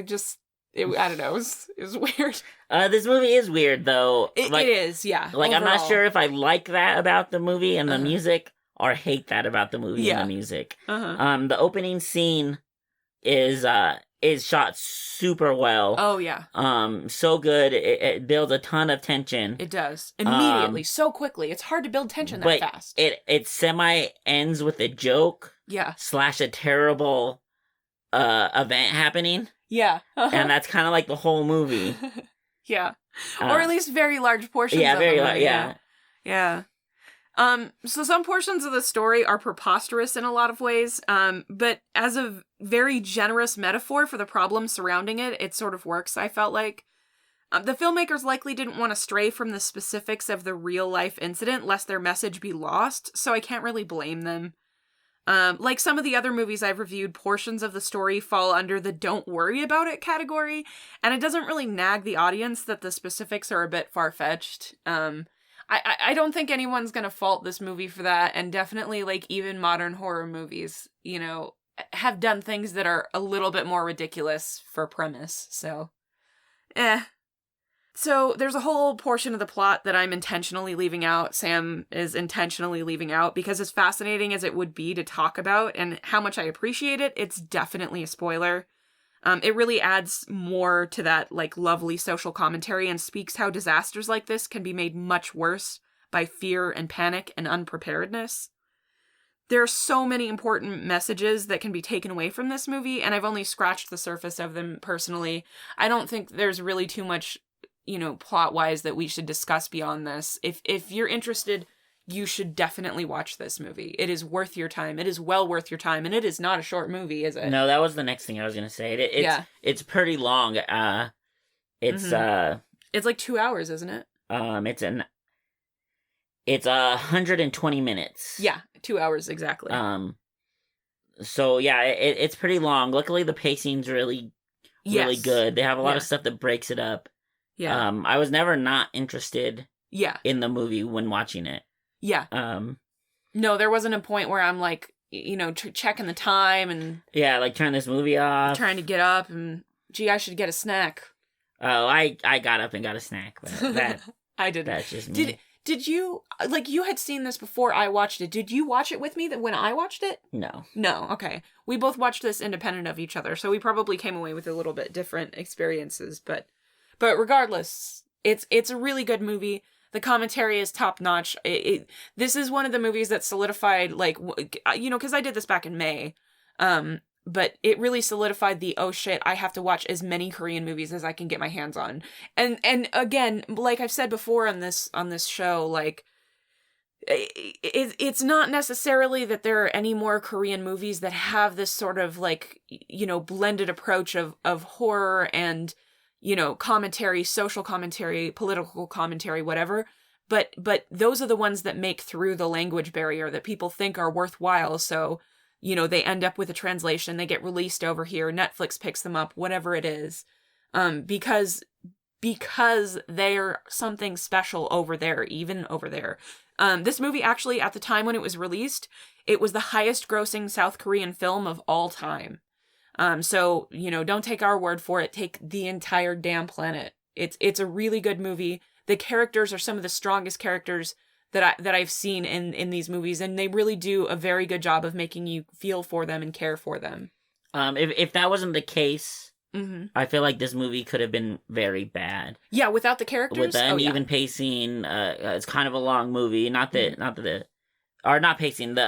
don't know. It was weird. This movie is weird, though. It is, yeah. Like, overall. I'm not sure if I like that about the movie and the music, or hate that about the movie and the music. The opening scene is shot super well. Oh, yeah. So good. It builds a ton of tension. It does. Immediately, so quickly. It's hard to build tension that fast. It semi ends with a joke. Yeah. / a terrible event happening. Yeah. And that's kind of like the whole movie. Yeah. Or at least very large portions of it. Yeah. Yeah. So some portions of the story are preposterous in a lot of ways, but as a very generous metaphor for the problems surrounding it, it sort of works, I felt like. The filmmakers likely didn't want to stray from the specifics of the real-life incident lest their message be lost, so I can't really blame them. Like some of the other movies I've reviewed, portions of the story fall under the don't worry about it category, and it doesn't really nag the audience that the specifics are a bit far-fetched. I don't think anyone's gonna fault this movie for that, and definitely, like, even modern horror movies, have done things that are a little bit more ridiculous for premise, so. So, there's a whole portion of the plot that I'm intentionally leaving out, Sam is intentionally leaving out, because as fascinating as it would be to talk about, and how much I appreciate it, it's definitely a spoiler. It really adds more to that, like, lovely social commentary and speaks how disasters like this can be made much worse by fear and panic and unpreparedness. There are so many important messages that can be taken away from this movie, and I've only scratched the surface of them personally. I don't think there's really too much, plot-wise that we should discuss beyond this. If you're interested, you should definitely watch this movie. It is worth your time. It is well worth your time, and it is not a short movie, is it? No, that was the next thing I was gonna say. It's pretty long. It's like 2 hours, isn't it? It's 120 minutes. Yeah, 2 hours exactly. So yeah, it's pretty long. Luckily, the pacing's really good. They have a lot of stuff that breaks it up. Yeah. I was never not interested. Yeah. In the movie when watching it. Yeah. No, there wasn't a point where I'm like, checking the time and. Yeah, like turn this movie off. Trying to get up and, gee, I should get a snack. Oh, I got up and got a snack, but that. I didn't. That's just me. Did you, like, you had seen this before I watched it. Did you watch it with me when I watched it? No. No, okay. We both watched this independent of each other, so we probably came away with a little bit different experiences, but regardless, it's a really good movie. The commentary is top notch. This is one of the movies that solidified, like, because I did this back in May, but it really solidified the, oh shit, I have to watch as many Korean movies as I can get my hands on. And again, like I've said before on this show, like, it's not necessarily that there are any more Korean movies that have this sort of, like, blended approach of horror and, commentary, social commentary, political commentary, whatever. But those are the ones that make through the language barrier that people think are worthwhile. So, they end up with a translation. They get released over here. Netflix picks them up, whatever it is. Because they're something special over there, even over there. This movie actually, at the time when it was released, it was the highest grossing South Korean film of all time. So, don't take our word for it. Take the entire damn planet. It's a really good movie. The characters are some of the strongest characters that I've seen in these movies, and they really do a very good job of making you feel for them and care for them. If that wasn't the case, mm-hmm. I feel like this movie could have been very bad. Yeah, without the characters, with the uneven pacing, it's kind of a long movie. Not pacing, the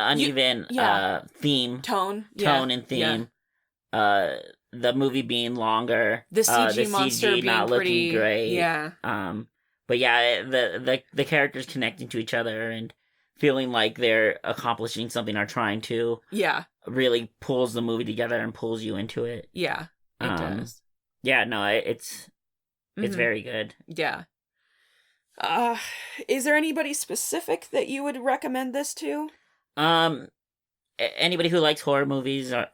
uneven theme, tone and theme. Yeah. The movie being longer, the CG monster being not pretty, looking great. Yeah. But yeah, the characters connecting to each other and feeling like they're accomplishing something or trying to. Yeah. Really pulls the movie together and pulls you into it. Yeah, it does. Yeah, no, it's very good. Yeah. Is there anybody specific that you would recommend this to? Anybody who likes horror movies or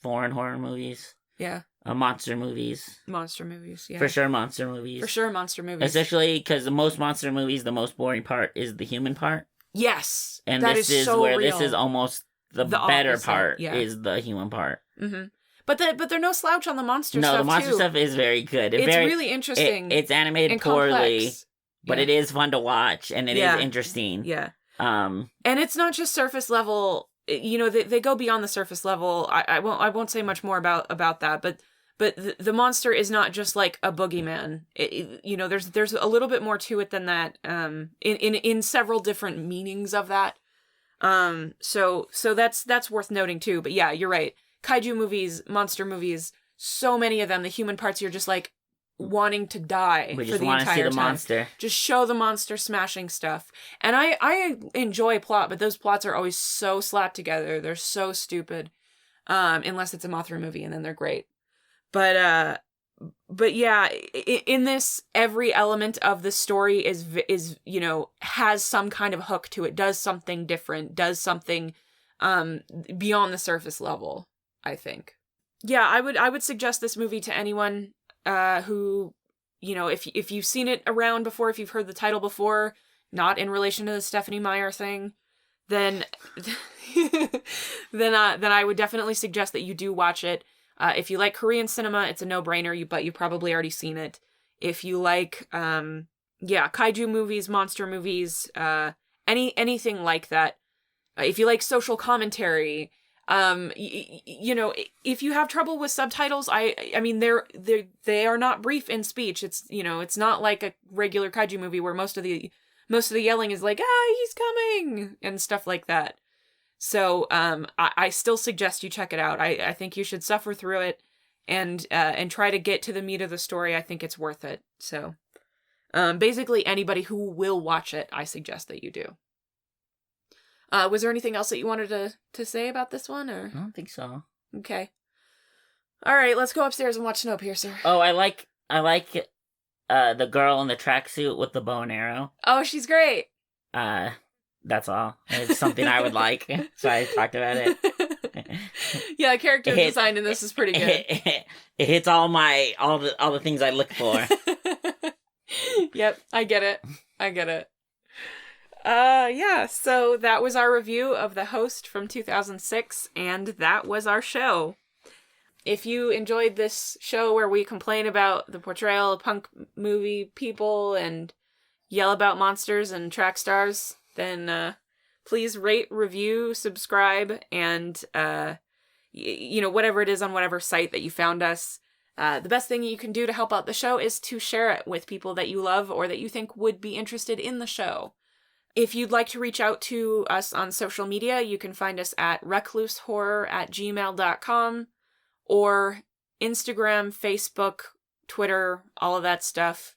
foreign horror movies. Yeah. Monster movies. Monster movies, yeah. For sure, monster movies. Especially because the most monster movies, the most boring part is the human part. Yes. And that this is so where real. This is almost the better opposite, part is the human part. Mm-hmm. But they're no slouch on the monster stuff, No, the monster stuff is very good. It's really interesting. It's animated poorly, complex. But it is fun to watch, and it is interesting. Yeah. And it's not just surface level. They go beyond the surface level. I won't say much more about that, but the monster is not just like a boogeyman. There's a little bit more to it than that. In several different meanings of that. So that's worth noting too. But yeah, you're right. Kaiju movies, monster movies, so many of them, the human parts, you're just like wanting to die we for just the want to see entire the time. monster. Just show the monster smashing stuff. And I enjoy plot, but those plots are always so slapped together. They're so stupid. Unless it's a Mothra movie, and then they're great. But yeah, in this, every element of the story is has some kind of hook to it, does something different, does something beyond the surface level, I think. Yeah, I would suggest this movie to anyone who, if you've seen it around before, if you've heard the title before, not in relation to the Stephenie Meyer thing, then then I would definitely suggest that you do watch it. If you like Korean cinema, it's a no-brainer, but you've probably already seen it. If you like, kaiju movies, monster movies, anything like that. If you like social commentary, if you have trouble with subtitles, I mean, they are not brief in speech. It's, it's not like a regular kaiju movie where most of the yelling is like, he's coming, and stuff like that. So, I still suggest you check it out. I think you should suffer through it and try to get to the meat of the story. I think it's worth it. So, basically anybody who will watch it, I suggest that you do. Was there anything else that you wanted to say about this one, or? I don't think so. Okay. All right, let's go upstairs and watch Snowpiercer. Oh, I like the girl in the tracksuit with the bow and arrow. Oh, she's great. That's all. It's something I would like, so I talked about it. Yeah, character design in this is pretty good. It hits all the things I look for. Yep, I get it. Yeah, so that was our review of The Host from 2006, and that was our show. If you enjoyed this show where we complain about the portrayal of punk movie people and yell about monsters and track stars, then please rate, review, subscribe, and whatever it is on whatever site that you found us. The best thing you can do to help out the show is to share it with people that you love or that you think would be interested in the show. If you'd like to reach out to us on social media, you can find us at reclusehorror@gmail.com or Instagram, Facebook, Twitter, all of that stuff.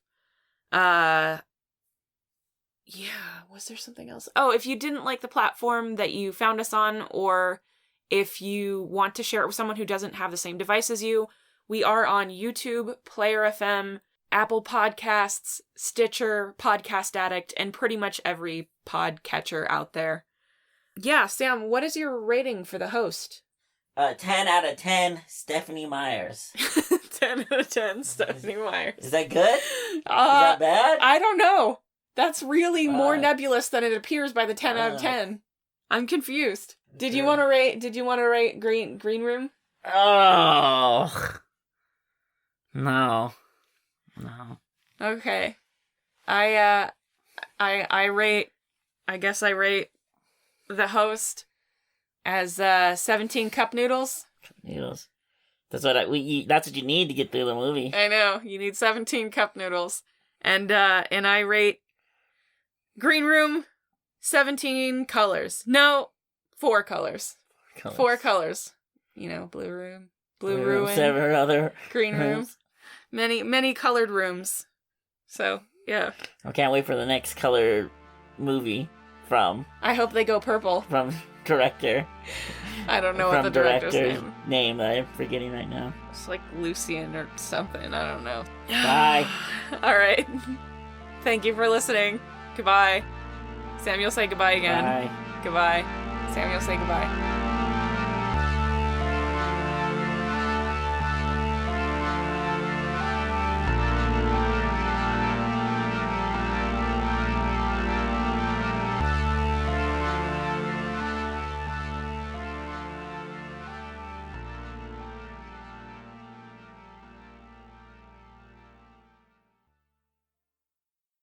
Yeah, was there something else? Oh, if you didn't like the platform that you found us on, or if you want to share it with someone who doesn't have the same device as you, we are on YouTube, Player FM, Apple Podcasts, Stitcher, Podcast Addict, and pretty much every podcatcher out there. Yeah, Sam, what is your rating for the host? 10 out of 10, Stephanie Myers. 10 out of 10, Stephanie Myers. Is that good? Is that bad? I don't know. That's really more nebulous than it appears by the 10 out of 10. I'm confused. Did you want to rate Green Room? Oh. No. Okay. I rate the host as 17 cup noodles. Noodles. That's what that's what you need to get through the movie. I know. You need 17 cup noodles. And I rate Green Room 17 colors. No, 4 colors. 4 colors. You know, blue room, blue ruin, several other green room. Many colored rooms. So, yeah. I can't wait for the next color movie from... I hope they go purple. From director. I don't know what the director's name that I'm forgetting right now. It's like Lucian or something. I don't know. Bye. All right. Thank you for listening. Goodbye. Samuel, say goodbye again. Bye. Goodbye. Samuel, say goodbye.